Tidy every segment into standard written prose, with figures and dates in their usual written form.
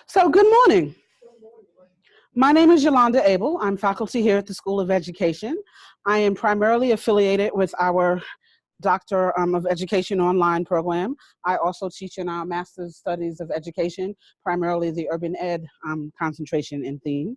So good morning. My name is Yolanda Abel. I'm faculty here at the School of Education. I am primarily affiliated with our Doctor of Education online program. I also teach in our Master's Studies of Education, primarily the Urban Ed concentration and theme.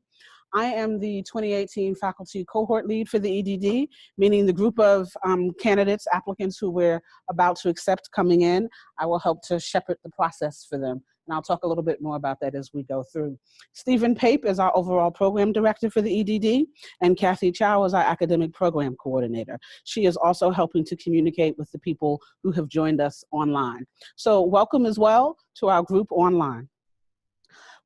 I am the 2018 faculty cohort lead for the EDD, meaning the group of candidates, applicants who we're about to accept coming in. I will help to shepherd the process for them. And I'll talk a little bit more about that as we go through. Stephen Pape is our overall program director for the EDD, and Kathy Chow is our academic program coordinator. She is also helping to communicate with the people who have joined us online. So welcome as well to our group online.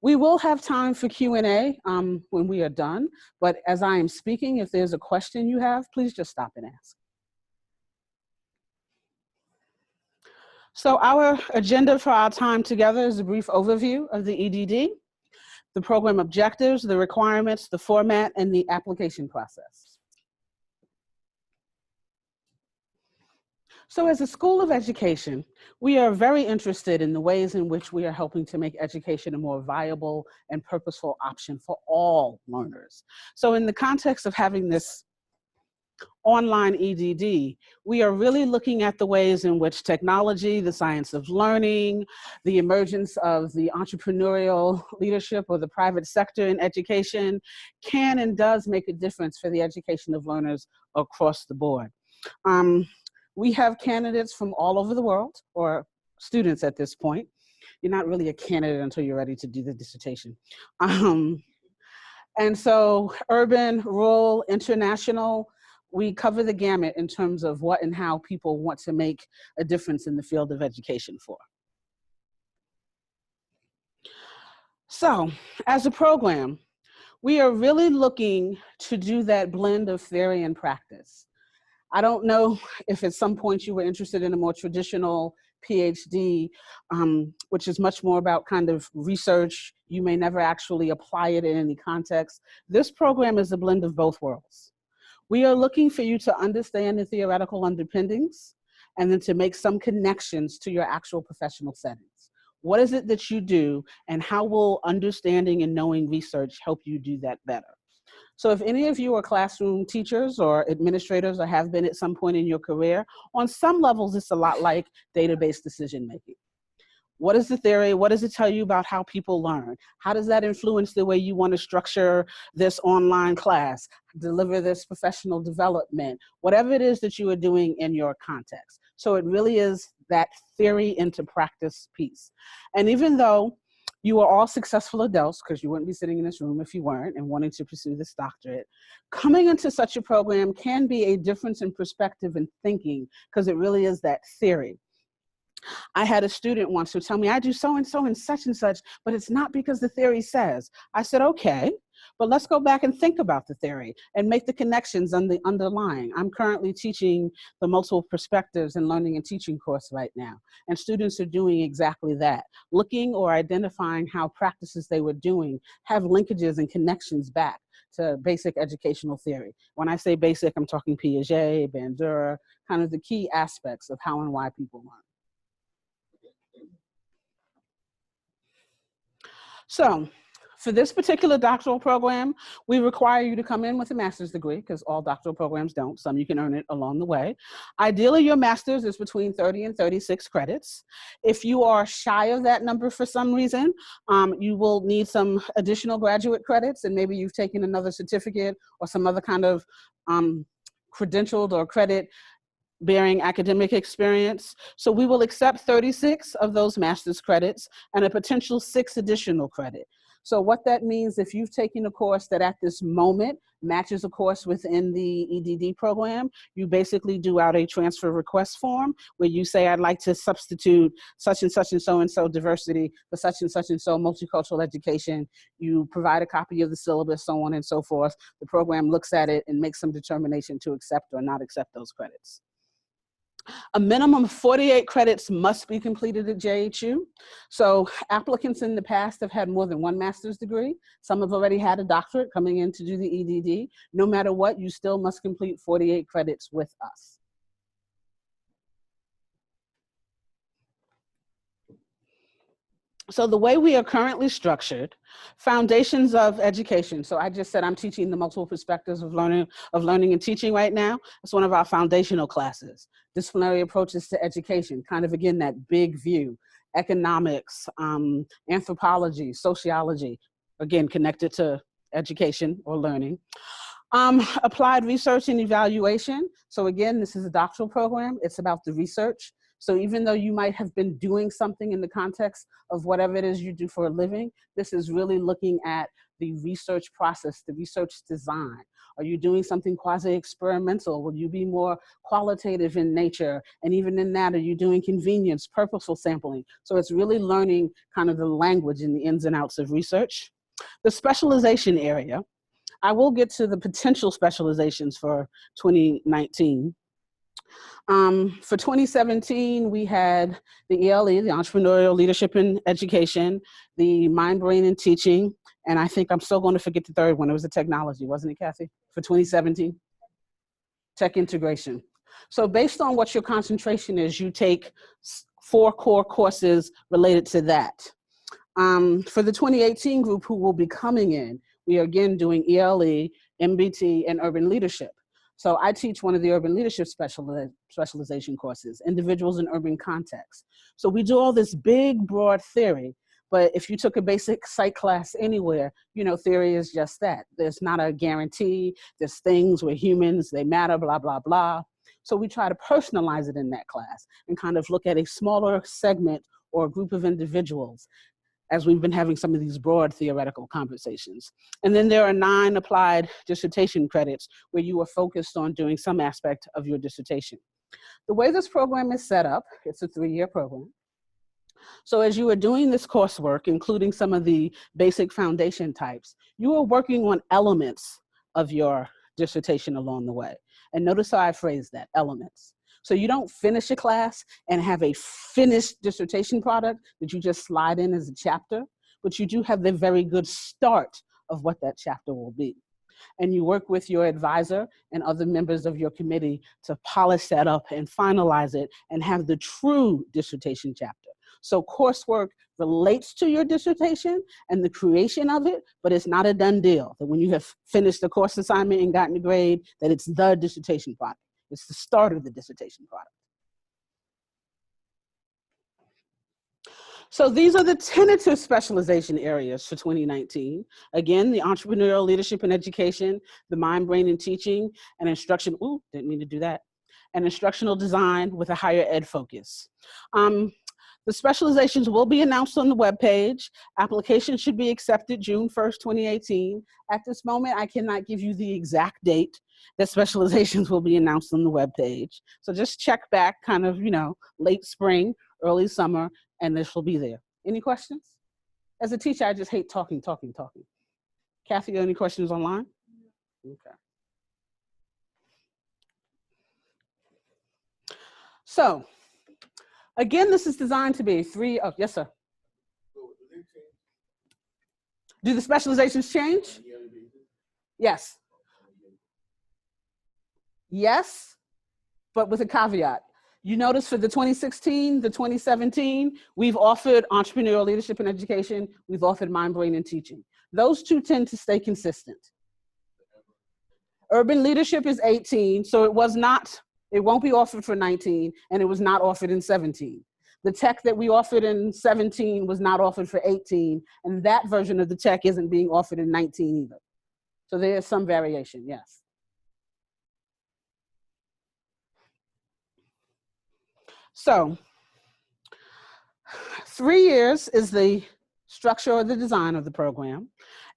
We will have time for Q&A when we are done, but as I am speaking, if there's a question you have, please just stop and ask. So our agenda for our time together is a brief overview of the EDD, the program objectives, the requirements, the format, and the application process. So as a School of Education, we are very interested in the ways in which we are helping to make education a more viable and purposeful option for all learners. So in the context of having this online EDD, we are really looking at the ways in which technology, the science of learning, the emergence of the entrepreneurial leadership or the private sector in education can and does make a difference for the education of learners across the board. We have candidates from all over the world, or students at this point. You're not really a candidate until you're ready to do the dissertation. And so urban, rural, international, we cover the gamut in terms of what and how people want to make a difference in the field of education for. So as a program, we are really looking to do that blend of theory and practice. I don't know if at some point you were interested in a more traditional PhD, which is much more about kind of research. You may never actually apply it in any context. This program is a blend of both worlds. We are looking for you to understand the theoretical underpinnings and then to make some connections to your actual professional settings. What is it that you do, and how will understanding and knowing research help you do that better? So if any of you are classroom teachers or administrators or have been at some point in your career, on some levels, it's a lot like database decision-making. What is the theory? What does it tell you about how people learn? How does that influence the way you want to structure this online class, deliver this professional development, whatever it is that you are doing in your context? So it really is that theory into practice piece. And even though you are all successful adults, because you wouldn't be sitting in this room if you weren't and wanting to pursue this doctorate, coming into such a program can be a difference in perspective and thinking, because it really is that theory. I had a student once who told me, I do so-and-so and such, but it's not because the theory says. I said, okay, but let's go back and think about the theory and make the connections on the underlying. I'm currently teaching the multiple perspectives in learning and teaching course right now. And students are doing exactly that, looking or identifying how practices they were doing have linkages and connections back to basic educational theory. When I say basic, I'm talking Piaget, Bandura, kind of the key aspects of how and why people learn. So for this particular doctoral program, we require you to come in with a master's degree, because all doctoral programs don't. Some you can earn it along the way. Ideally, your master's is between 30 and 36 credits. If you are shy of that number for some reason, you will need some additional graduate credits, and maybe you've taken another certificate or some other kind of credentialed or credit bearing academic experience. So we will accept 36 of those master's credits and a potential 6 additional credit. So what that means, if you've taken a course that at this moment matches a course within the EDD program, you basically do out a transfer request form where you say, I'd like to substitute such and so diversity for such and so multicultural education. You provide a copy of the syllabus, so on and so forth. The program looks at it and makes some determination to accept or not accept those credits. A minimum of 48 credits must be completed at JHU. So applicants in the past have had more than one master's degree. Some have already had a doctorate coming in to do the EDD. No matter what, you still must complete 48 credits with us. So the way we are currently structured, foundations of education. So I just said I'm teaching the multiple perspectives of learning and teaching right now. It's one of our foundational classes. Disciplinary approaches to education, kind of again, that big view. Economics, anthropology, sociology, again, connected to education or learning. Applied research and evaluation. So again, this is a doctoral program. It's about the research. So even though you might have been doing something in the context of whatever it is you do for a living, this is really looking at the research process, the research design. Are you doing something quasi-experimental? Will you be more qualitative in nature? And even in that, are you doing convenience, purposeful sampling? So it's really learning kind of the language and the ins and outs of research. The specialization area, I will get to the potential specializations for 2019. For 2017, we had the ELE, the Entrepreneurial Leadership in Education, the Mind, Brain, and Teaching, and I think I'm still going to forget the third one. It was the technology, wasn't it, Kathy? For 2017? Tech integration. So based on what your concentration is, you take 4 core courses related to that. For the 2018 group who will be coming in, we are again doing ELE, MBT, and Urban Leadership. So I teach one of the urban leadership specialization courses, individuals in urban contexts. So we do all this big, broad theory, but if you took a basic psych class anywhere, you know, theory is just that. There's not a guarantee. There's things, we're humans, they matter, blah, blah, blah. So we try to personalize it in that class and kind of look at a smaller segment or a group of individuals as we've been having some of these broad theoretical conversations. And then there are 9 applied dissertation credits where you are focused on doing some aspect of your dissertation. The way this program is set up, it's a 3-year program. So as you are doing this coursework, including some of the basic foundation types, you are working on elements of your dissertation along the way. And notice how I phrased that, elements. So you don't finish a class and have a finished dissertation product that you just slide in as a chapter, but you do have the very good start of what that chapter will be. And you work with your advisor and other members of your committee to polish that up and finalize it and have the true dissertation chapter. So coursework relates to your dissertation and the creation of it, but it's not a done deal. That when you have finished the course assignment and gotten a grade, that it's the dissertation product. It's the start of the dissertation product. So these are the tentative specialization areas for 2019. Again, the entrepreneurial leadership and education, the mind, brain, and teaching, and instruction, ooh, didn't mean to do that, and instructional design with a higher ed focus. The specializations will be announced on the webpage. Applications should be accepted June 1st, 2018. At this moment, I cannot give you the exact date that specializations will be announced on the webpage. So just check back kind of, you know, late spring, early summer, and this will be there. Any questions? As a teacher, I just hate talking. Kathy, any questions online? Okay. So, again, this is designed to be 3, oh, yes, sir. Do the specializations change? Yes. Yes, but with a caveat. You notice for the 2016, the 2017, we've offered entrepreneurial leadership and education. We've offered mind, brain, and teaching. Those 2 tend to stay consistent. Urban leadership is 18, so it won't be offered for 19, and it was not offered in 17. The tech that we offered in 17 was not offered for 18, and that version of the tech isn't being offered in 19 either. So there is some variation, yes. So 3 years is the structure or the design of the program,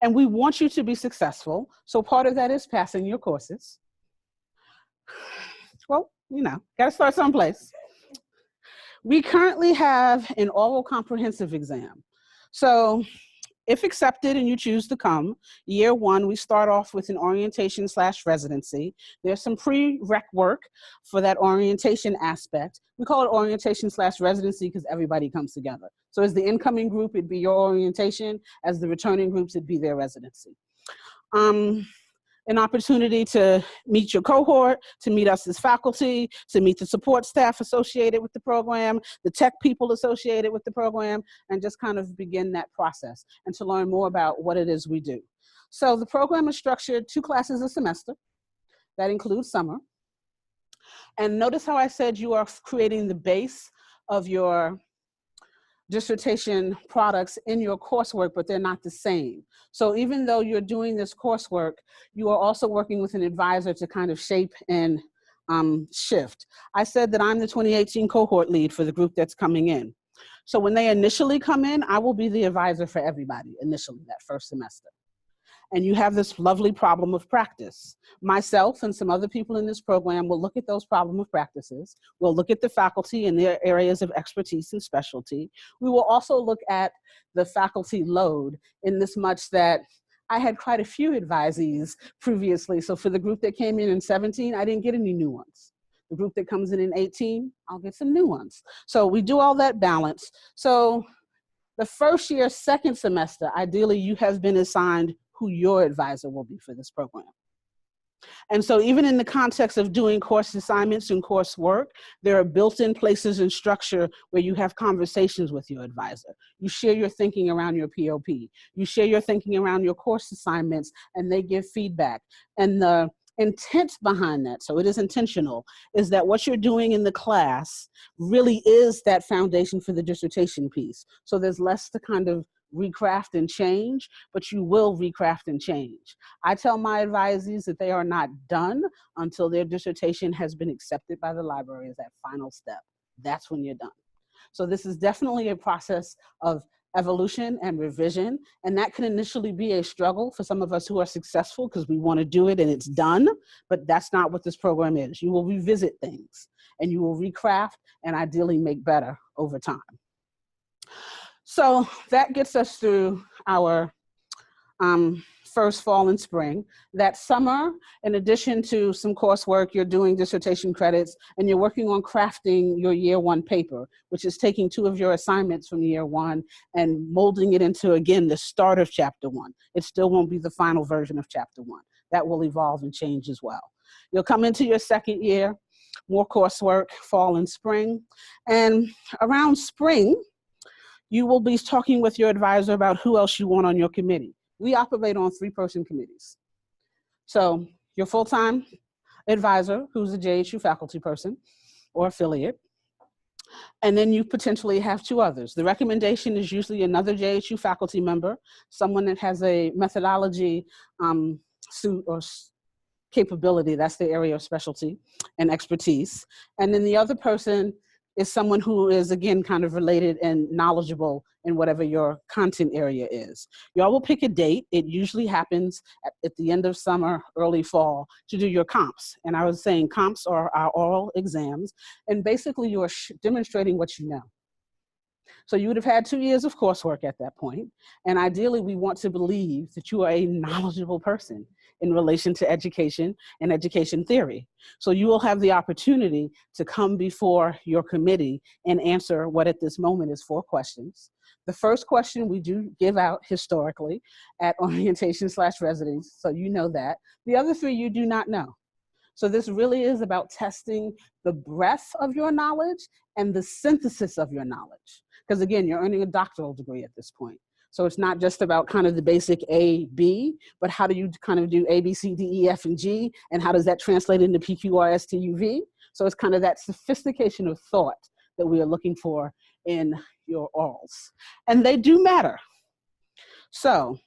and we want you to be successful. So part of that is passing your courses. Well, you know, got to start someplace. We currently have an oral comprehensive exam. So if accepted and you choose to come, year 1, we start off with an orientation/residency. There's some prereq work for that orientation aspect. We call it orientation/residency because everybody comes together. So as the incoming group, it'd be your orientation. As the returning groups, it'd be their residency. an opportunity to meet your cohort, to meet us as faculty, to meet the support staff associated with the program, the tech people associated with the program, and just kind of begin that process and to learn more about what it is we do. So the program is structured 2 classes a semester. That includes summer. And notice how I said you are creating the base of your dissertation products in your coursework, but they're not the same. So even though you're doing this coursework, you are also working with an advisor to kind of shape and shift. I said that I'm the 2018 cohort lead for the group that's coming in. So when they initially come in, I will be the advisor for everybody initially that first semester. And you have this lovely problem of practice. Myself and some other people in this program will look at those problem of practices. We'll look at the faculty and their areas of expertise and specialty. We will also look at the faculty load in this much that I had quite a few advisees previously. So for the group that came in 17, I didn't get any new ones. The group that comes in 18, I'll get some new ones. So we do all that balance. So the first year, second semester, ideally you have been assigned who your advisor will be for this program. And so even in the context of doing course assignments and coursework, there are built-in places and structure where you have conversations with your advisor. You share your thinking around your POP. You share your thinking around your course assignments, and they give feedback. And the intent behind that, so it is intentional, is that what you're doing in the class really is that foundation for the dissertation piece. So there's less to kind of recraft and change, but you will recraft and change. I tell my advisees that they are not done until their dissertation has been accepted by the library as that final step. That's when you're done. So this is definitely a process of evolution and revision, and that can initially be a struggle for some of us who are successful because we want to do it and it's done, but that's not what this program is. You will revisit things and you will recraft and ideally make better over time. So that gets us through our first fall and spring. That summer, in addition to some coursework, you're doing dissertation credits and you're working on crafting your year 1 paper, which is taking 2 of your assignments from year 1 and molding it into, again, the start of chapter 1. It still won't be the final version of chapter 1. That will evolve and change as well. You'll come into your second year, more coursework, fall and spring. And around spring, you will be talking with your advisor about who else you want on your committee. We operate on 3-person committees. So your full-time advisor, who's a JHU faculty person or affiliate, and then you potentially have 2 others. The recommendation is usually another JHU faculty member, someone that has a methodology suit or capability, that's the area of specialty and expertise. And then the other person is someone who is, again, kind of related and knowledgeable in whatever your content area is. Y'all will pick a date. It usually happens at the end of summer, early fall, to do your comps. And I was saying comps are our oral exams, and basically you are demonstrating what you know. So you would have had 2 years of coursework at that point, and ideally we want to believe that you are a knowledgeable person in relation to education and education theory. So you will have the opportunity to come before your committee and answer what at this moment is 4 questions. The first question we do give out historically at orientation/residence, so you know that. The other 3 you do not know. So this really is about testing the breadth of your knowledge and the synthesis of your knowledge. Because again, you're earning a doctoral degree at this point. So it's not just about kind of the basic A, B, but how do you kind of do A, B, C, D, E, F, and G, and how does that translate into P, Q, R, S, T, U, V? So it's kind of that sophistication of thought that we are looking for in your orals. And they do matter. So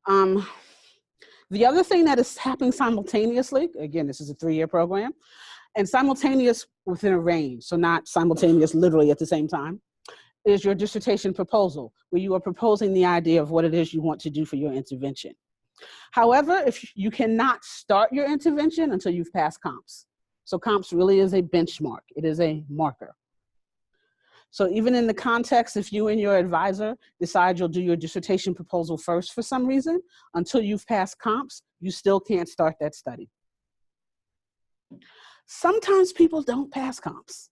the other thing that is happening simultaneously, again, this is a 3-year program, and simultaneous within a range, so not simultaneous literally at the same time, is your dissertation proposal, where you are proposing the idea of what it is you want to do for your intervention. However, if you cannot start your intervention until you've passed comps. So comps really is a benchmark. It is a marker. So even in the context, if you and your advisor decide you'll do your dissertation proposal first for some reason, until you've passed comps, you still can't start that study. Sometimes people don't pass comps.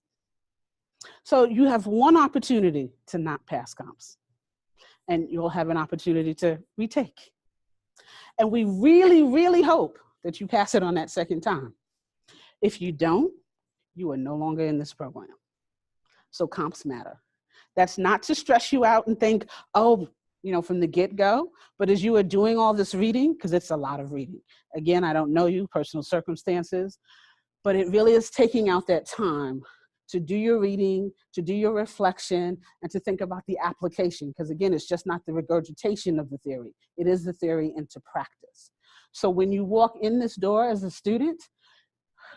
So you have one opportunity to not pass comps, and you'll have an opportunity to retake. And we really, really hope that you pass it on that second time. If you don't, you are no longer in this program. So comps matter. That's not to stress you out and think, oh, you know, from the get-go, but as you are doing all this reading, because it's a lot of reading. Again, I don't know you, personal circumstances, but it really is taking out that time to do your reading, to do your reflection, and to think about the application. Because again, it's just not the regurgitation of the theory. It is the theory into practice. So when you walk in this door as a student,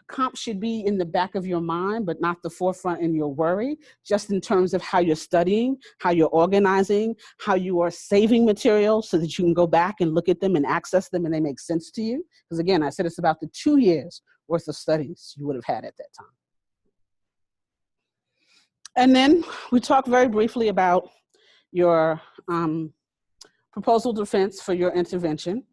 comp should be in the back of your mind, but not the forefront in your worry, just in terms of how you're studying, how you're organizing, how you are saving material so that you can go back and look at them and access them and they make sense to you. Because again, I said it's about the 2 years worth of studies you would have had at that time. And then we talked very briefly about your proposal defense for your intervention.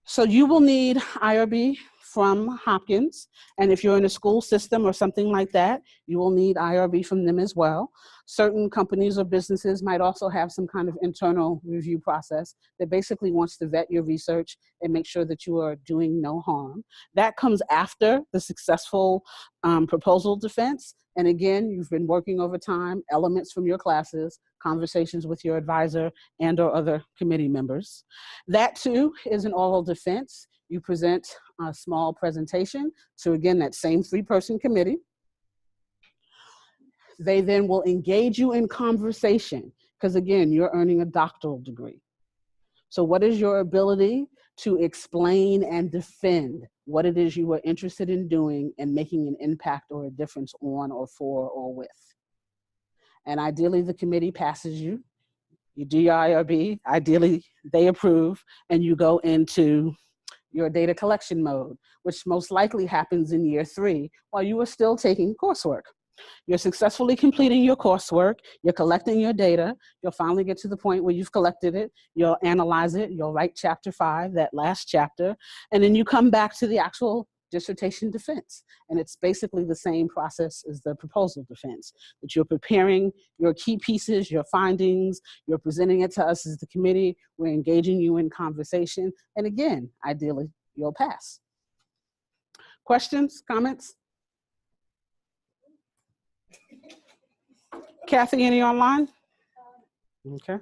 So you will need IRB from Hopkins, and if you're in a school system or something like that, you will need IRB from them as well. Certain companies or businesses might also have some kind of internal review process that basically wants to vet your research and make sure that you are doing no harm. That comes after the successful proposal defense. And again, you've been working over time, elements from your classes, conversations with your advisor and or other committee members. That too is an oral defense. You present a small presentation to, again, that same 3-person committee. They then will engage you in conversation because, again, you're earning a doctoral degree. So what is your ability to explain and defend what it is you are interested in doing and making an impact or a difference on or for or with? And ideally, the committee passes you. You do your IRB. Ideally, they approve, and you go into your data collection mode, which most likely happens in year 3 while you are still taking coursework. You're successfully completing your coursework, you're collecting your data, you'll finally get to the point where you've collected it, you'll analyze it, you'll write chapter 5, that last chapter, and then you come back to the actual dissertation defense. And it's basically the same process as the proposal defense, that you're preparing your key pieces, your findings, you're presenting it to us as the committee, we're engaging you in conversation, and again, ideally, you'll pass. Questions, comments? Kathy, any online? Okay.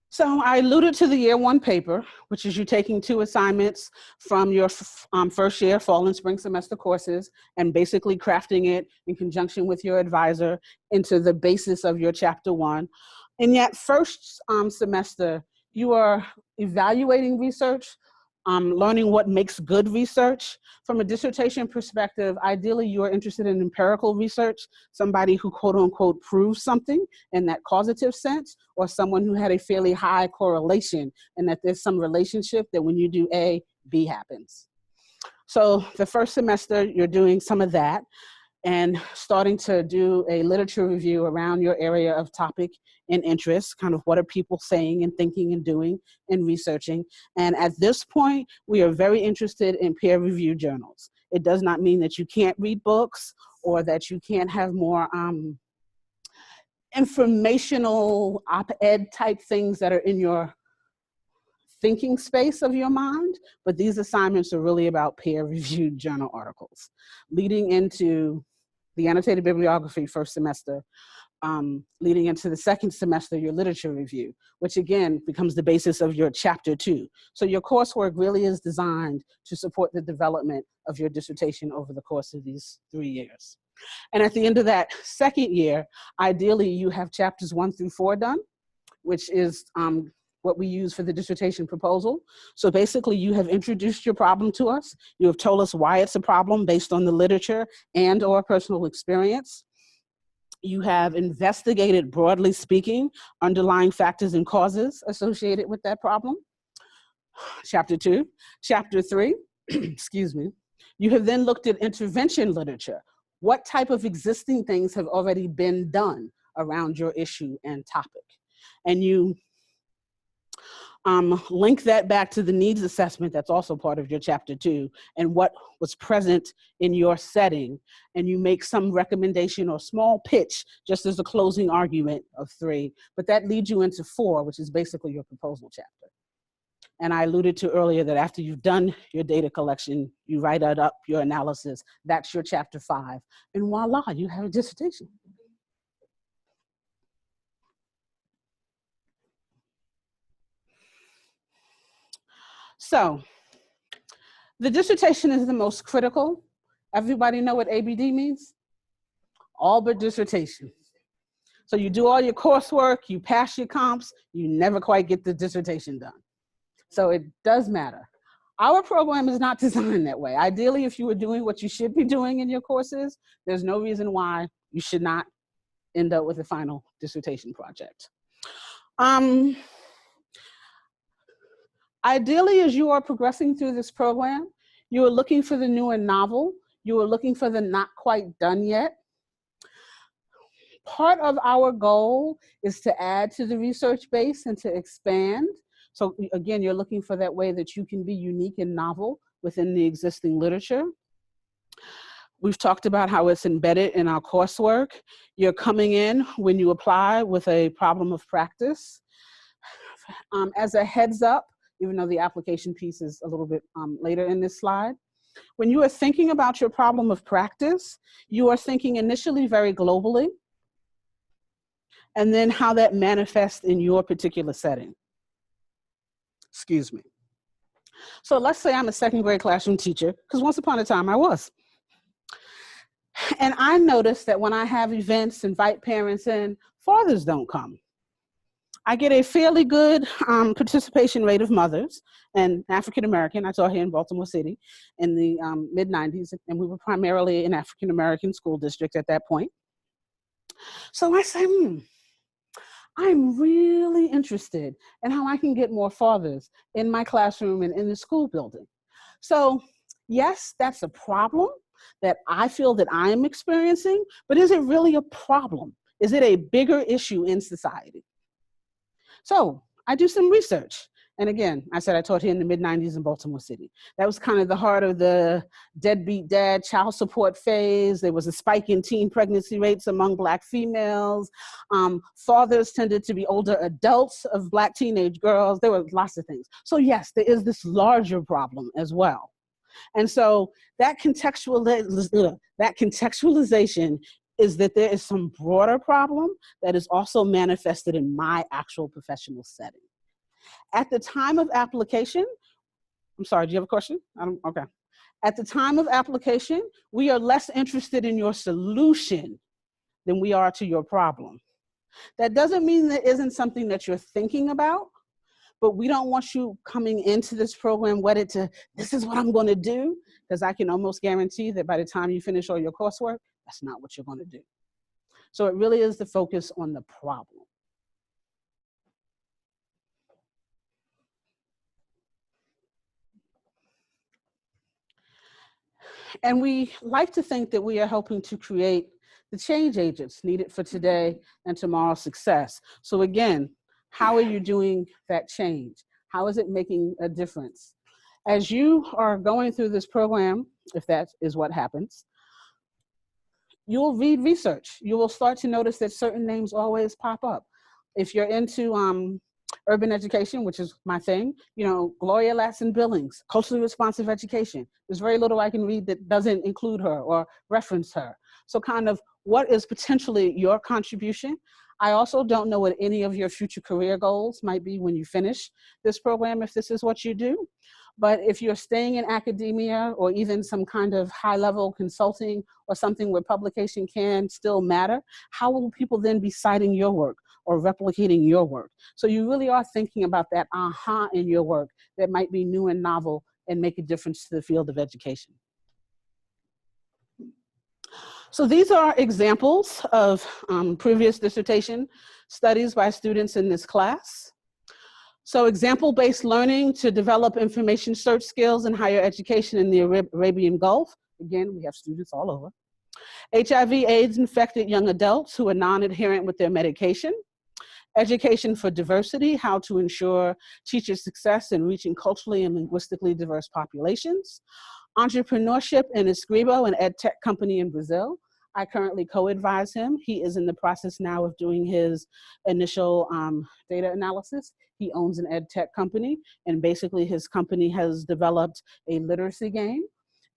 So I alluded to the year 1 paper, which is you taking 2 assignments from your first year fall and spring semester courses and basically crafting it in conjunction with your advisor into the basis of your chapter 1. In that first semester, you are evaluating research, learning what makes good research. From a dissertation perspective, ideally you are interested in empirical research, somebody who quote unquote proves something in that causative sense, or someone who had a fairly high correlation and that there's some relationship that when you do A, B happens. So the first semester you're doing some of that and starting to do a literature review around your area of topic and interest, kind of what are people saying and thinking and doing and researching. And at this point, we are very interested in peer-reviewed journals. It does not mean that you can't read books or that you can't have more informational op-ed type things that are in your thinking space of your mind, but these assignments are really about peer-reviewed journal articles, leading into the annotated bibliography first semester, leading into the second semester, your literature review, which again becomes the basis of your chapter 2. So your coursework really is designed to support the development of your dissertation over the course of these 3 years. And at the end of that second year, ideally you have chapters 1 through 4 done, which is what we use for the dissertation proposal. So basically you have introduced your problem to us. You have told us why it's a problem based on the literature and or personal experience. You have investigated, broadly speaking, underlying factors and causes associated with that problem. Chapter 2. Chapter 3, excuse me, you have then looked at intervention literature. What type of existing things have already been done around your issue and topic? And you link that back to the needs assessment that's also part of your chapter 2 and what was present in your setting, and you make some recommendation or small pitch just as a closing argument of 3, but that leads you into 4, which is basically your proposal chapter. And I alluded to earlier that after you've done your data collection, you write it up, your analysis, that's your chapter 5, and voila, you have a dissertation. So the dissertation is the most critical. Everybody know what ABD means? All but dissertation. So you do all your coursework, you pass your comps, you never quite get the dissertation done. So it does matter. Our program is not designed that way. Ideally, if you were doing what you should be doing in your courses, there's no reason why you should not end up with a final dissertation project. Ideally, as you are progressing through this program, you are looking for the new and novel. You are looking for the not quite done yet. Part of our goal is to add to the research base and to expand. So again, you're looking for that way that you can be unique and novel within the existing literature. We've talked about how it's embedded in our coursework. You're coming in when you apply with a problem of practice. As a heads up, even though the application piece is a little bit later in this slide, when you are thinking about your problem of practice, you are thinking initially very globally, and then how that manifests in your particular setting. Excuse me. So let's say I'm a 2nd grade classroom teacher, because once upon a time I was. And I noticed that when I have events, invite parents in, fathers don't come. I get a fairly good participation rate of mothers and African-American. I taught here in Baltimore City in the mid-90s, and we were primarily an African-American school district at that point. So I say, I'm really interested in how I can get more fathers in my classroom and in the school building. So yes, that's a problem that I feel that I am experiencing, but is it really a problem? Is it a bigger issue in society? So I do some research. And again, I said I taught here in the mid-90s in Baltimore City. That was kind of the heart of the deadbeat dad child support phase. There was a spike in teen pregnancy rates among Black females. Fathers tended to be older adults of Black teenage girls. There were lots of things. So yes, there is this larger problem as well. And so that contextualization is that there is some broader problem that is also manifested in my actual professional setting. At the time of application, I'm sorry, do you have a question? Okay. At the time of application, we are less interested in your solution than we are to your problem. That doesn't mean there isn't something that you're thinking about, but we don't want you coming into this program wedded to, this is what I'm going to do, because I can almost guarantee that by the time you finish all your coursework, that's not what you're going to do. So it really is the focus on the problem. And we like to think that we are helping to create the change agents needed for today and tomorrow's success. So again, how are you doing that change? How is it making a difference? As you are going through this program, if that is what happens, you'll read research. You will start to notice that certain names always pop up. If you're into urban education, which is my thing, you know, Gloria Ladson-Billings, culturally responsive education. There's very little I can read that doesn't include her or reference her. So kind of what is potentially your contribution? I also don't know what any of your future career goals might be when you finish this program, if this is what you do. But if you're staying in academia or even some kind of high-level consulting or something where publication can still matter, how will people then be citing your work or replicating your work? So you really are thinking about that aha in your work that might be new and novel and make a difference to the field of education. So these are examples of previous dissertation studies by students in this class. So example-based learning to develop information search skills in higher education in the Arabian Gulf. Again, we have students all over. HIV/AIDS infected young adults who are non-adherent with their medication. Education for Diversity, how to ensure teacher success in reaching culturally and linguistically diverse populations. Entrepreneurship in Escribo, an ed tech company in Brazil. I currently co-advise him. He is in the process now of doing his initial data analysis. He owns an ed tech company, and basically his company has developed a literacy game.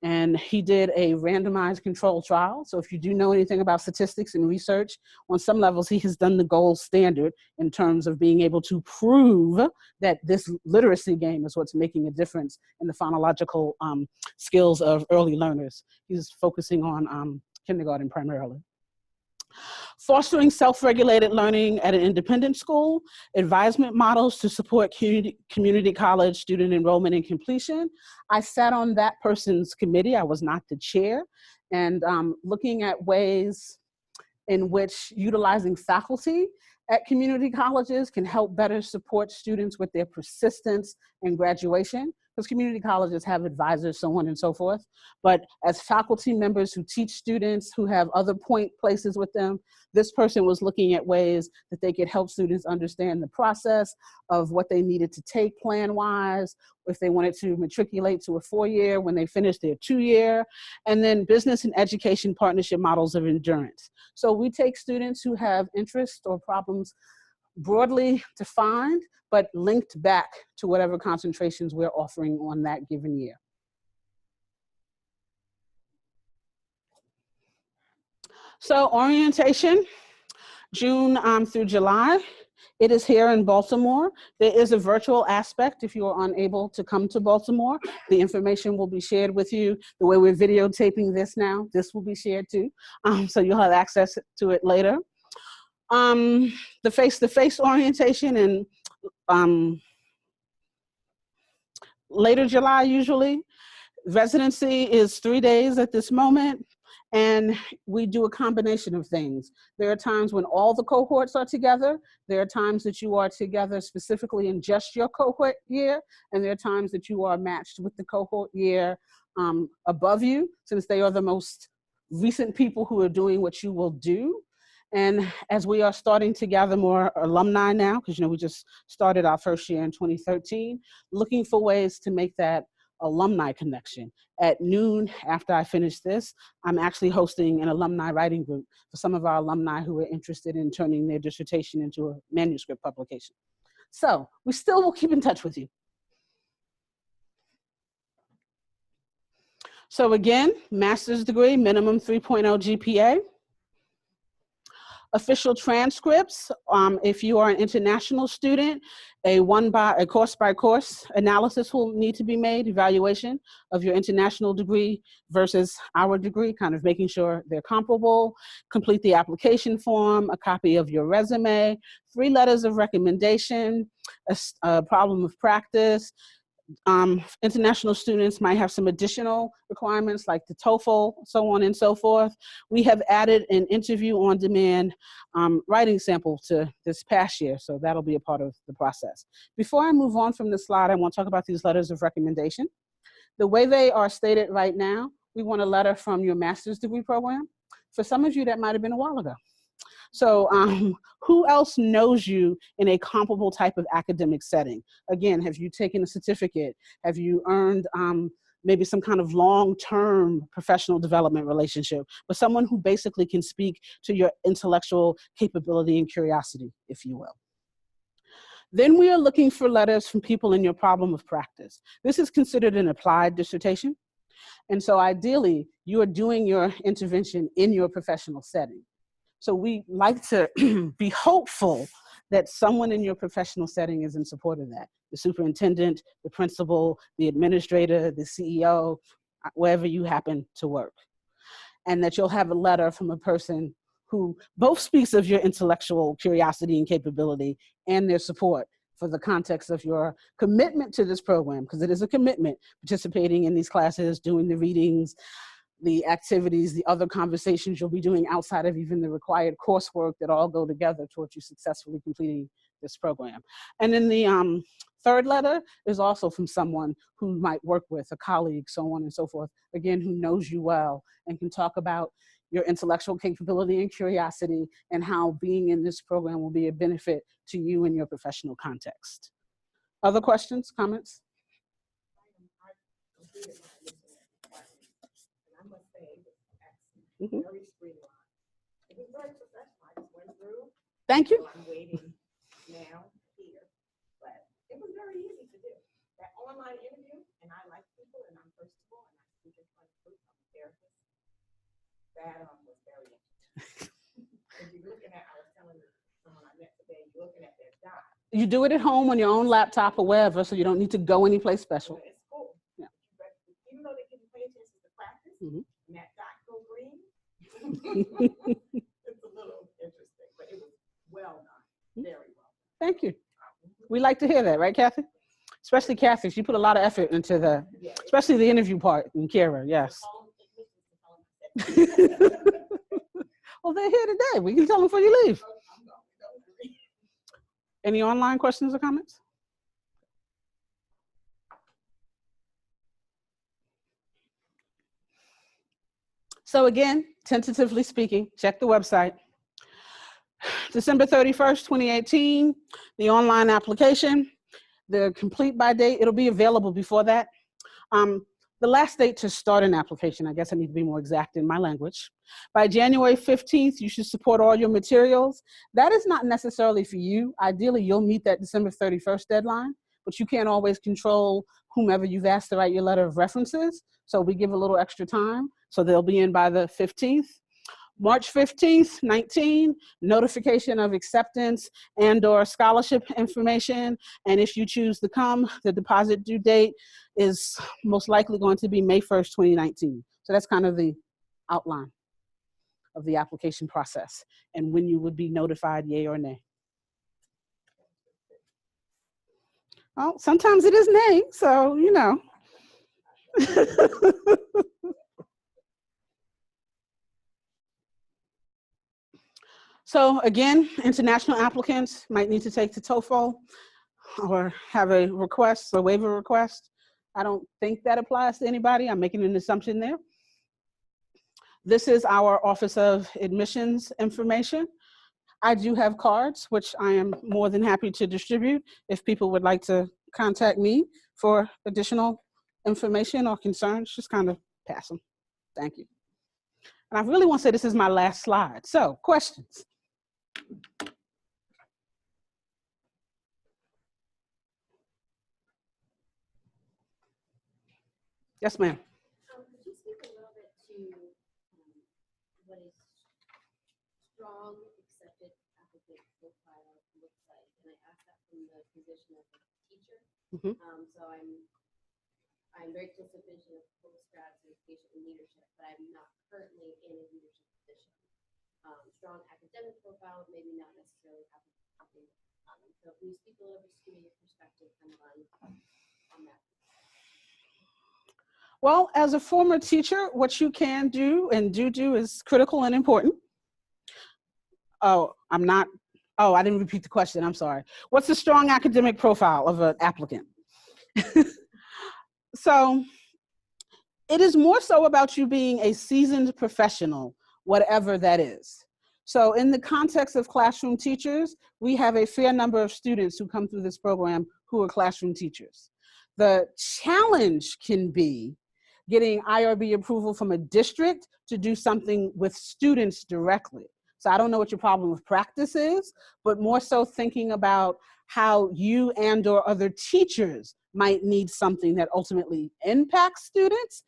And he did a randomized controlled trial. So if you do know anything about statistics and research, on some levels, he has done the gold standard in terms of being able to prove that this literacy game is what's making a difference in the phonological skills of early learners. He's focusing on kindergarten primarily. Fostering self-regulated learning at an independent school, advisement models to support community college student enrollment and completion. I sat on that person's committee. I was not the chair, and looking at ways in which utilizing faculty at community colleges can help better support students with their persistence and graduation, because community colleges have advisors, so on and so forth. But as faculty members who teach students who have other point places with them, this person was looking at ways that they could help students understand the process of what they needed to take plan-wise, if they wanted to matriculate to a 4-year when they finished their 2-year, and then business and education partnership models of endurance. So we take students who have interests or problems broadly defined, but linked back to whatever concentrations we're offering on that given year. So orientation, June through July. It is here in Baltimore. There is a virtual aspect if you are unable to come to Baltimore. The information will be shared with you. The way we're videotaping this now, this will be shared too. So you'll have access to it later. The face-to-face orientation in later July usually. Residency is 3 days at this moment, and we do a combination of things. There are times when all the cohorts are together. There are times that you are together specifically in just your cohort year, and there are times that you are matched with the cohort year above you, since they are the most recent people who are doing what you will do. And as we are starting to gather more alumni now, because we just started our first year in 2013, looking for ways to make that alumni connection. At noon, after I finish this, I'm actually hosting an alumni writing group for some of our alumni who are interested in turning their dissertation into a manuscript publication. So we still will keep in touch with you. So again, master's degree, minimum 3.0 GPA. Official transcripts, if you are an international student, a course by course analysis will need to be made, evaluation of your international degree versus our degree, kind of making sure they're comparable. Complete the application form, a copy of your resume, 3 letters of recommendation, a problem of practice. International students might have some additional requirements like the TOEFL, so on and so forth. We have added an interview on demand writing sample to this past year, so that'll be a part of the process. Before I move on from this slide, I want to talk about these letters of recommendation. The way they are stated right now, we want a letter from your master's degree program. For some of you, that might have been a while ago. So who else knows you in a comparable type of academic setting? Again, have you taken a certificate? Have you earned maybe some kind of long-term professional development relationship with someone who basically can speak to your intellectual capability and curiosity, if you will? Then we are looking for letters from people in your problem of practice. This is considered an applied dissertation. And so ideally, you are doing your intervention in your professional setting. So we like to be hopeful that someone in your professional setting is in support of that. The superintendent, the principal, the administrator, the CEO, wherever you happen to work. And that you'll have a letter from a person who both speaks of your intellectual curiosity and capability and their support for the context of your commitment to this program, because it is a commitment, participating in these classes, doing the readings, the activities, the other conversations you'll be doing outside of even the required coursework that all go together towards you successfully completing this program. And then the third letter is also from someone who might work with, a colleague, so on and so forth, again, who knows you well and can talk about your intellectual capability and curiosity, and how being in this program will be a benefit to you in your professional context. Other questions, comments? Mm-hmm. Thank you. I'm waiting now here, but it was very easy to do. That online interview, and I like people, and I'm personable, and I speak in front of groups. I'm a therapist. That was very interesting. Because you're looking at, I was telling someone I met today, you're looking at their dot. You do it at home on your own laptop or wherever, so you don't need to go anyplace special. It's cool. Yeah. Even though they give you pay attention to practice, mm-hmm. and that dot go green, it's a little interesting, but it was well done. Very well. Thank you. We like to hear that, right, Kathy? Especially Kathy. She put a lot of effort into the, especially the interview part, and Kara, yes. Well, they're here today. We can tell them before you leave. Any online questions or comments? So again, tentatively speaking, check the website. December 31st, 2018, the online application, the complete by date, it'll be available before that. The last date to start an application, I guess I need to be more exact in my language. By January 15th, you should support all your materials. That is not necessarily for you. Ideally, you'll meet that December 31st deadline, but you can't always control whomever you've asked to write your letter of references. So we give a little extra time. So they'll be in by the 15th. March 15th, 19, notification of acceptance and/or scholarship information. And if you choose to come, the deposit due date is most likely going to be May 1st, 2019. So that's kind of the outline of the application process and when you would be notified, yay or nay. Well, sometimes it is nay, so you know. So again, international applicants might need to take the TOEFL or have a request, a waiver request. I don't think that applies to anybody. I'm making an assumption there. This is our Office of Admissions information. I do have cards, which I am more than happy to distribute if people would like to contact me for additional information or concerns. Just kind of pass them. Thank you. And I really want to say this is my last slide. So, questions? Yes, ma'am. Could you speak a little bit to what is strong accepted applicant profile looks like? And I ask that from the position of a teacher. Mm-hmm. So I'm very close to finishing a postgrad certification in leadership, but I'm not currently in a leadership position. Strong academic profile, maybe not necessarily applicant. So can you speak a little bit to your perspective kind of on that? Well, as a former teacher, what you can do and do is critical and important. Oh, I didn't repeat the question, I'm sorry. What's the strong academic profile of an applicant? So it is more so about you being a seasoned professional, whatever that is. So in the context of classroom teachers, we have a fair number of students who come through this program who are classroom teachers. The challenge can be getting IRB approval from a district to do something with students directly. So I don't know what your problem with practice is, but more so thinking about how you and/or other teachers might need something that ultimately impacts students,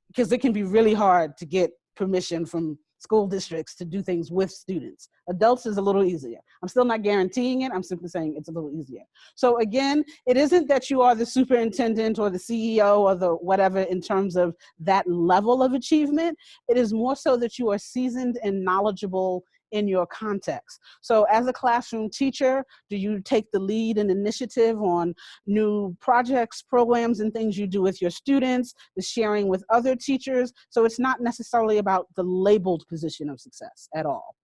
because it can be really hard to get permission from school districts to do things with students. Adults is a little easier. I'm still not guaranteeing it, I'm simply saying it's a little easier. So again, it isn't that you are the superintendent or the CEO or the whatever in terms of that level of achievement. It is more so that you are seasoned and knowledgeable in your context. So as a classroom teacher, do you take the lead and initiative on new projects, programs, and things you do with your students, the sharing with other teachers? So it's not necessarily about the labeled position of success at all.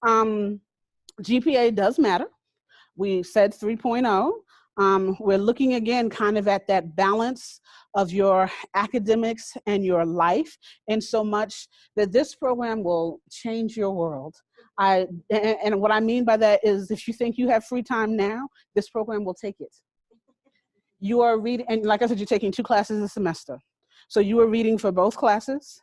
GPA does matter. We said 3.0. We're looking again kind of at that balance of your academics and your life, in so much that this program will change your world. And what I mean by that is, if you think you have free time now, this program will take it. You are reading, and like I said, you're taking 2 classes a semester. So you are reading for both classes,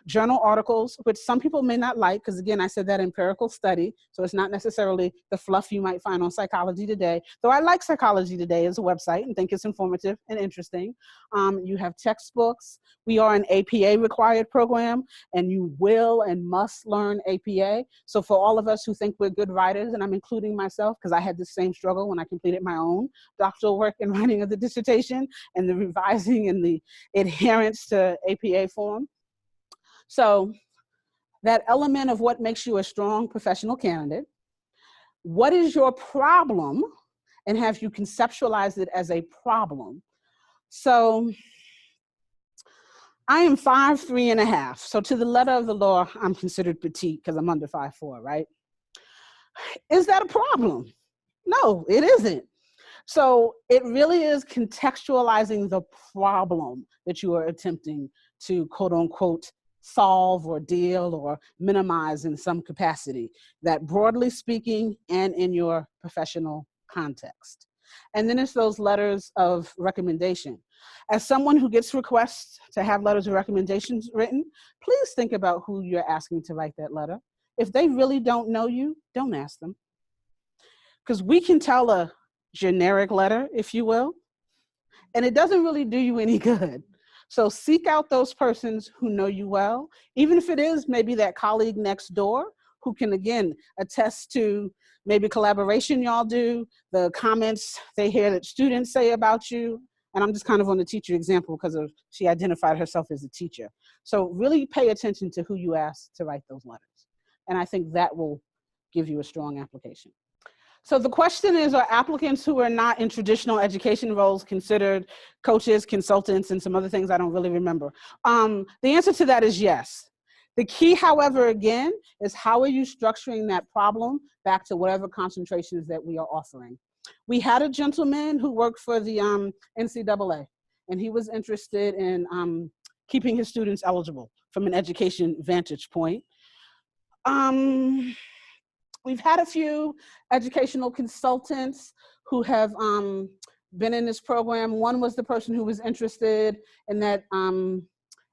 journal articles, which some people may not like, because again, I said that empirical study, so it's not necessarily the fluff you might find on Psychology Today, though I like Psychology Today as a website and think it's informative and interesting. You have textbooks. We are an APA required program, and you will and must learn APA. So for all of us who think we're good writers, and I'm including myself, because I had the same struggle when I completed my own doctoral work in writing of the dissertation and the revising and the adherence to APA form. So that element of what makes you a strong professional candidate, what is your problem, and have you conceptualized it as a problem? So I am 5'3½". So to the letter of the law, I'm considered petite because I'm under 5'4", right? Is that a problem? No, it isn't. So it really is contextualizing the problem that you are attempting to, quote unquote, solve or deal or minimize in some capacity, that broadly speaking and in your professional context. And then it's those letters of recommendation. As someone who gets requests to have letters of recommendations written, please think about who you're asking to write that letter. If they really don't know you, don't ask them. Because we can tell a generic letter, if you will, and it doesn't really do you any good. So seek out those persons who know you well, even if it is maybe that colleague next door who can, again, attest to maybe collaboration y'all do, the comments they hear that students say about you. And I'm just kind of on the teacher example because she identified herself as a teacher. So really pay attention to who you ask to write those letters. And I think that will give you a strong application. So the question is, are applicants who are not in traditional education roles considered coaches, consultants, and some other things I don't really remember? The answer to that is yes. The key, however, again, is how are you structuring that problem back to whatever concentrations that we are offering. We had a gentleman who worked for the NCAA, and he was interested in keeping his students eligible from an education vantage point. We've had a few educational consultants who have been in this program. One was the person who was interested in that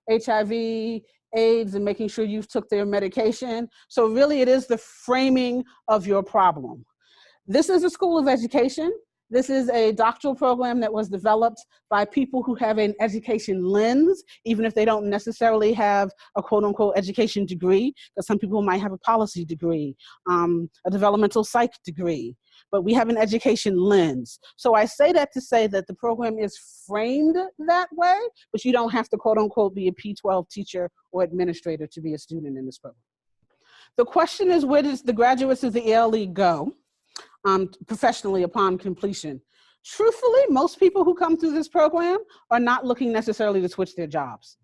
HIV, AIDS, and making sure you took their medication. So really it is the framing of your problem. This is a school of education. This is a doctoral program that was developed by people who have an education lens, even if they don't necessarily have a quote unquote education degree, because some people might have a policy degree, a developmental psych degree, but we have an education lens. So I say that to say that the program is framed that way, but you don't have to quote unquote be a P-12 teacher or administrator to be a student in this program. The question is, where does the graduates of the ELE go professionally upon completion? Truthfully, most people who come through this program are not looking necessarily to switch their jobs.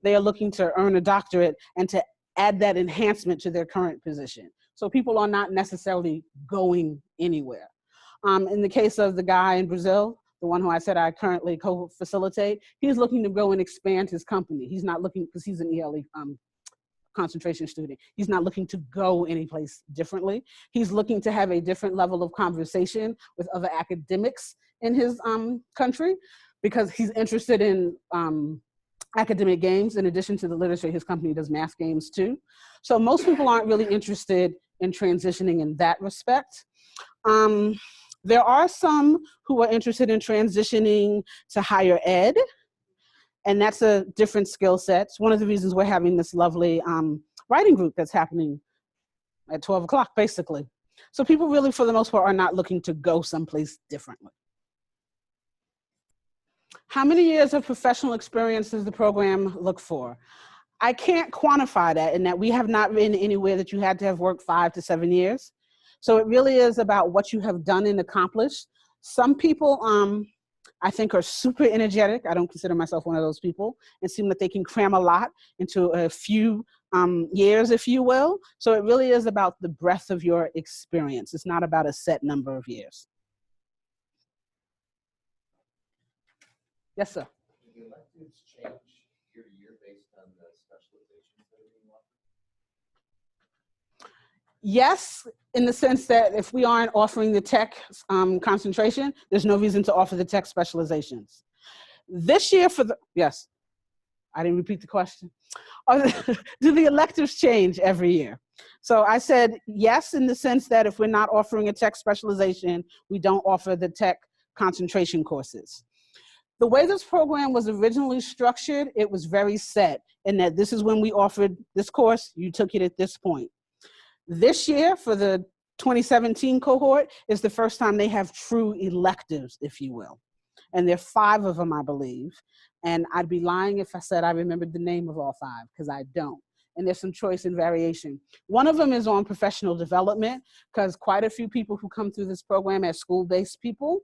They are looking to earn a doctorate and to add that enhancement to their current position. So people are not necessarily going anywhere. In the case of the guy in Brazil, the one who I said I currently co-facilitate, he's looking to go and expand his company. He's not looking, because he's an ELE concentration student. He's not looking to go anyplace differently. He's looking to have a different level of conversation with other academics in his country, because he's interested in academic games. In addition to the literature, his company does math games too. So most people aren't really interested in transitioning in that respect. There are some who are interested in transitioning to higher ed, and that's a different skill set. It's one of the reasons we're having this lovely writing group that's happening at 12 o'clock, basically. So people really, for the most part, are not looking to go someplace differently. How many years of professional experience does the program look for? I can't quantify that, in that we have not been anywhere that you had to have worked 5 to 7 years. So it really is about what you have done and accomplished. Some people, I think, are super energetic. I don't consider myself one of those people, and seem that they can cram a lot into a few years, if you will. So it really is about the breadth of your experience. It's not about a set number of years. Yes, sir. Do the electives change year to year based on the specializations that are being offered? Yes, in the sense that if we aren't offering the tech concentration, there's no reason to offer the tech specializations. This year for the, yes, I didn't repeat the question. Do the electives change every year? So I said yes, in the sense that if we're not offering a tech specialization, we don't offer the tech concentration courses. The way this program was originally structured, it was very set in that this is when we offered this course, you took it at this point. This year, for the 2017 cohort, is the first time they have true electives, if you will. And there are 5 of them, I believe. And I'd be lying if I said I remembered the name of all 5, because I don't. And there's some choice and variation. One of them is on professional development, because quite a few people who come through this program as school-based people,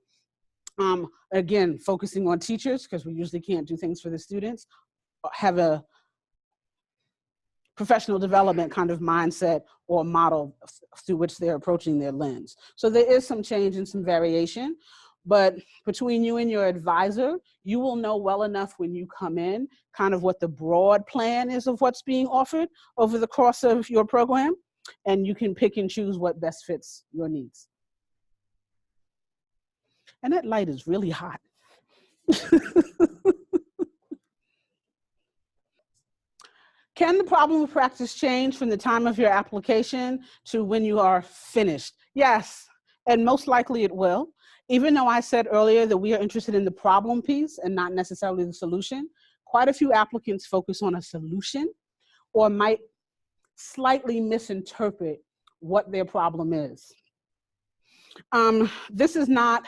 again, focusing on teachers, because we usually can't do things for the students, have a professional development kind of mindset or model through which they're approaching their lens. So there is some change and some variation, but between you and your advisor, you will know well enough when you come in kind of what the broad plan is of what's being offered over the course of your program, and you can pick and choose what best fits your needs. And that light is really hot. Can the problem of practice change from the time of your application to when you are finished? Yes, and most likely it will. Even though I said earlier that we are interested in the problem piece and not necessarily the solution, quite a few applicants focus on a solution or might slightly misinterpret what their problem is. This is not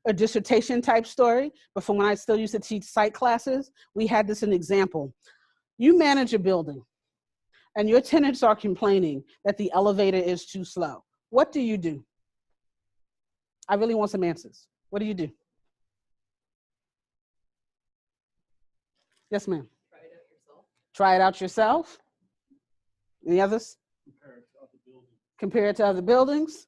a dissertation type story, but from when I still used to teach psych classes, we had this an example. You manage a building and your tenants are complaining that the elevator is too slow. What do you do? I really want some answers. What do you do? Yes, ma'am. Try it out yourself. Try it out yourself. Any others? Compare it to other buildings. Compare it to other buildings.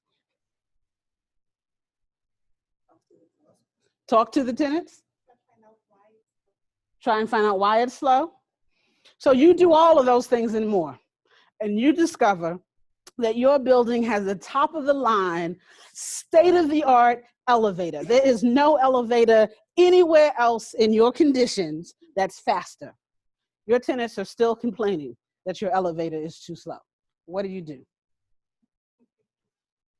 Talk to the tenants. Try and find out why it's slow. So you do all of those things and more. And you discover that your building has a top of the line, state-of-the-art elevator. There is no elevator anywhere else in your conditions that's faster. Your tenants are still complaining that your elevator is too slow. What do you do?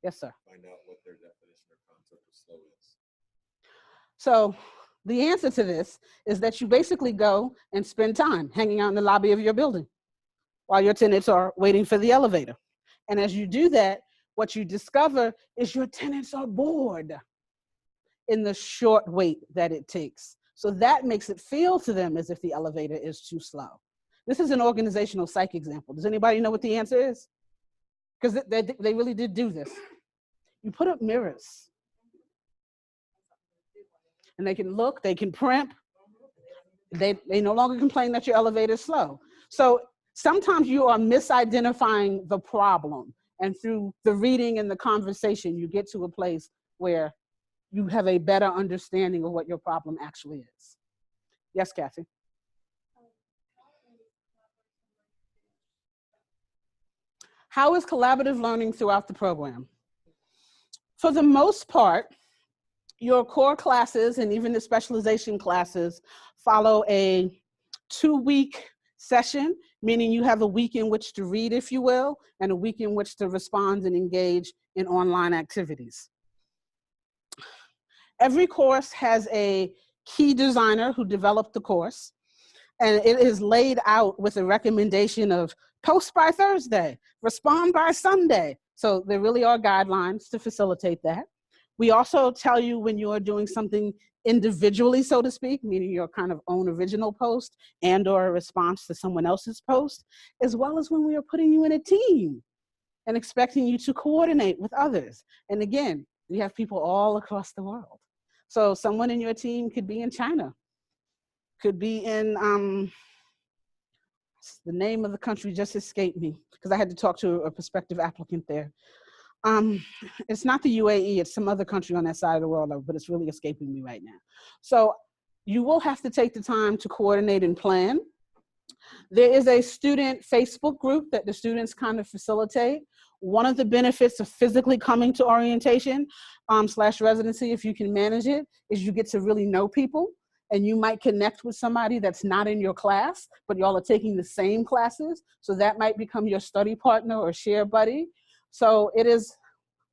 Yes, sir. Find out what their definition or concept of slow is. So the answer to this is that you basically go and spend time hanging out in the lobby of your building while your tenants are waiting for the elevator. And as you do that, what you discover is your tenants are bored in the short wait that it takes. So that makes it feel to them as if the elevator is too slow. This is an organizational psych example. Does anybody know what the answer is? Because they really did do this. You put up mirrors. And they can look, they can primp. They no longer complain that your elevator is slow. So sometimes you are misidentifying the problem. And through the reading and the conversation, you get to a place where you have a better understanding of what your problem actually is. Yes, Kathy? How is collaborative learning throughout the program? For the most part, your core classes and even the specialization classes follow a 2-week session, meaning you have a week in which to read, if you will, and a week in which to respond and engage in online activities. Every course has a key designer who developed the course, and it is laid out with a recommendation of post by Thursday, respond by Sunday. So there really are guidelines to facilitate that. We also tell you when you are doing something individually, so to speak, meaning your kind of own original post and or a response to someone else's post, as well as when we are putting you in a team and expecting you to coordinate with others. And again, we have people all across the world. So someone in your team could be in China, could be in, the name of the country just escaped me because I had to talk to a prospective applicant there. It's not the UAE, it's some other country on that side of the world, but it's really escaping me right now. So you will have to take the time to coordinate and plan. There is a student Facebook group that the students kind of facilitate. One of the benefits of physically coming to orientation / residency, if you can manage it, is you get to really know people, and you might connect with somebody that's not in your class, but y'all are taking the same classes. So that might become your study partner or share buddy. So it is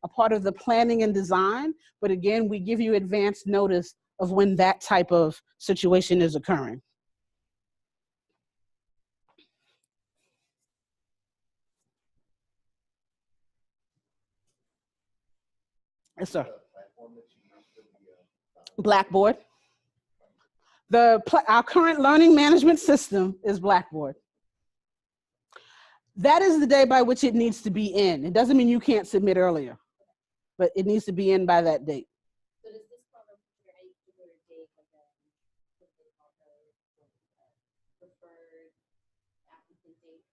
a part of the planning and design, but again, we give you advance notice of when that type of situation is occurring. Yes, sir. Blackboard. Our current learning management system is Blackboard. That is the day by which it needs to be in. It doesn't mean you can't submit earlier, but it needs to be in by that date. So does this cover any particular date of the preferred applicant date?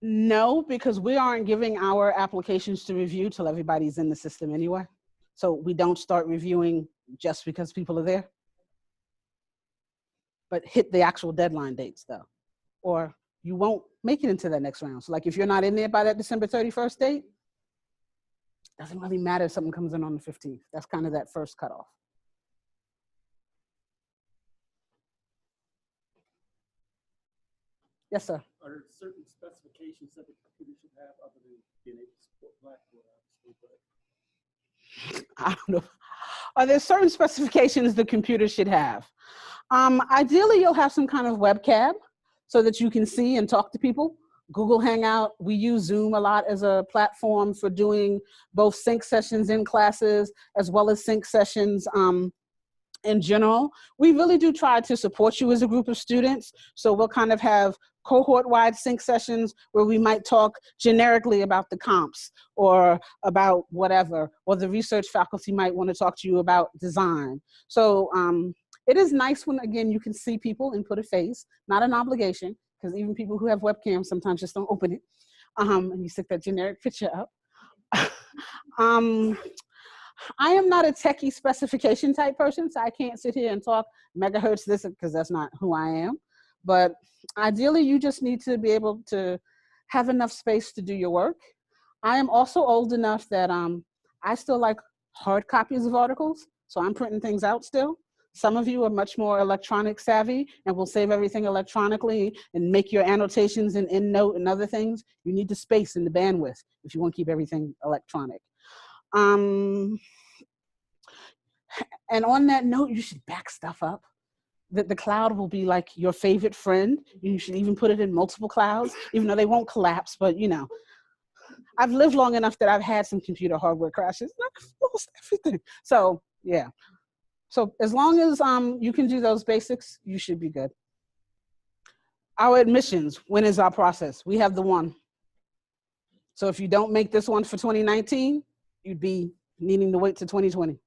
No, because we aren't giving our applications to review till everybody's in the system anyway. So we don't start reviewing just because people are there, but hit the actual deadline dates though, or you won't make it into that next round. So like if you're not in there by that December 31st date, doesn't really matter if something comes in on the 15th. That's kind of that first cutoff. Yes, sir. Are there certain specifications that the computer should have other than being able to support Blackboard, obviously, but I don't know. Are there certain specifications the computer should have? Ideally, you'll have some kind of webcam so that you can see and talk to people. Google Hangout, we use Zoom a lot as a platform for doing both sync sessions in classes as well as sync sessions in general. We really do try to support you as a group of students. So we'll kind of have cohort-wide sync sessions where we might talk generically about the comps or about whatever, or the research faculty might want to talk to you about design. So it is nice when, again, you can see people and put a face, not an obligation, because even people who have webcams sometimes just don't open it, and you stick that generic picture up. I am not a techie specification type person, so I can't sit here and talk megahertz this, because that's not who I am. But ideally, you just need to be able to have enough space to do your work. I am also old enough that I still like hard copies of articles, so I'm printing things out still. Some of you are much more electronic savvy and will save everything electronically and make your annotations and EndNote and other things. You need the space and the bandwidth if you want to keep everything electronic. And on that note, you should back stuff up. The cloud will be like your favorite friend. You should even put it in multiple clouds, even though they won't collapse, but you know. I've lived long enough that I've had some computer hardware crashes and I've lost everything. So yeah. So as long as you can do those basics, you should be good. Our admissions, when is our process? We have the one. So if you don't make this one for 2019, you'd be needing to wait to 2020.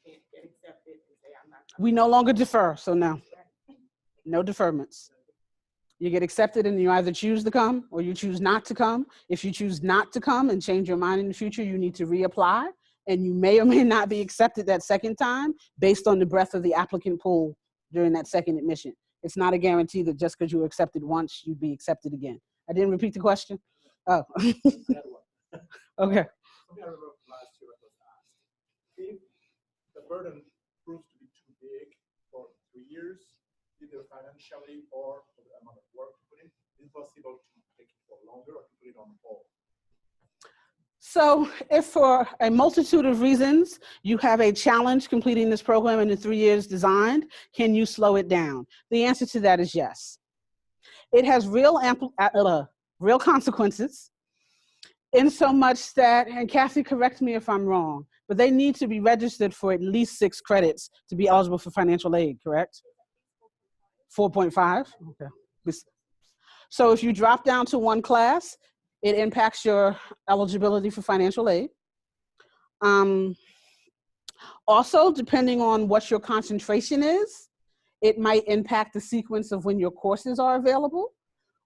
Can't get accepted and say I'm not coming. We no longer defer, so no deferments. You get accepted and you either choose to come or you choose not to come. If you choose not to come and change your mind in the future, you need to reapply, and you may or may not be accepted that second time based on the breadth of the applicant pool during that second admission. It's not a guarantee that just because you were accepted once, you'd be accepted again. I didn't repeat the question? Oh, okay. I remember last year it was asked, if the burden proves to be too big for 3 years, either financially or for the amount of work to put in, is it possible to take it for longer or to put it on hold? So if for a multitude of reasons, you have a challenge completing this program in the 3 years designed, can you slow it down? The answer to that is yes. It has real consequences, in so much that, and Kathy, correct me if I'm wrong, but they need to be registered for at least 6 credits to be eligible for financial aid, correct? 4.5, okay. So if you drop down to 1 class, it impacts your eligibility for financial aid. Also, depending on what your concentration is, it might impact the sequence of when your courses are available.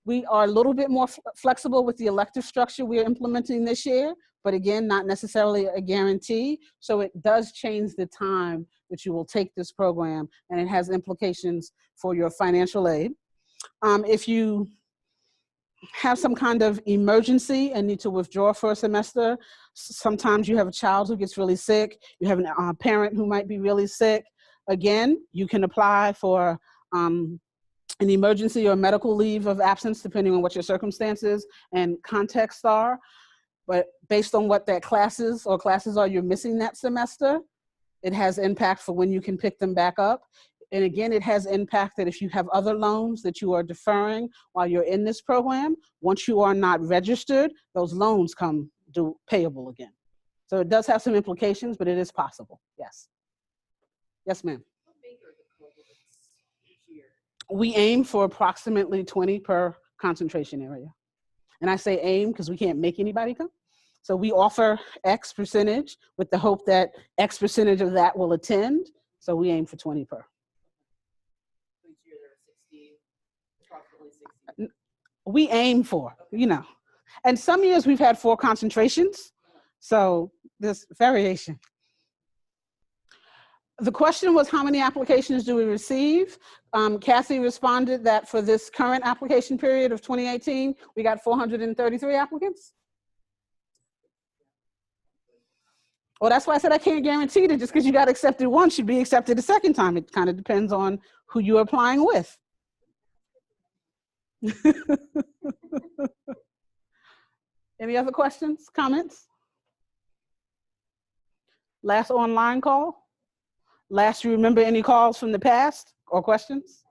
We are a little bit more flexible with the elective structure we're implementing this year, but again, not necessarily a guarantee. So it does change the time that you will take this program, and it has implications for your financial aid. If you have some kind of emergency and need to withdraw for a semester, sometimes you have a child who gets really sick, you have a parent who might be really sick, again, you can apply for an emergency or medical leave of absence, depending on what your circumstances and context are. But based on what that classes are you're missing that semester, it has impact for when you can pick them back up. And again, it has impact that if you have other loans that you are deferring while you're in this program, once you are not registered, those loans come due payable again. So it does have some implications, but it is possible, yes. Yes, ma'am. How big are the programs each year? We aim for approximately 20 per concentration area. And I say aim because we can't make anybody come. So we offer X percentage with the hope that X percentage of that will attend. So we aim for 20 per. Each year there are 60, approximately 60. We aim for, you know. And some years we've had 4 concentrations. So there's variation. The question was, how many applications do we receive? Kathy responded that for this current application period of 2018, we got 433 applicants. Well, that's why I said I can't guarantee that just because you got accepted once, you'd be accepted the second time. It kind of depends on who you're applying with. Any other questions, comments? Last online call? Last, you remember any calls from the past or questions?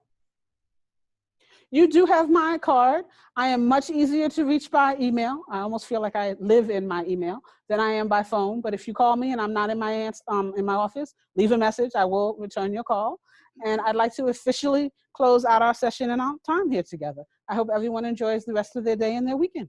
You do have my card. I am much easier to reach by email. I almost feel like I live in my email than I am by phone. But if you call me and I'm not in my office, leave a message. I will return your call. And I'd like to officially close out our session and our time here together. I hope everyone enjoys the rest of their day and their weekend.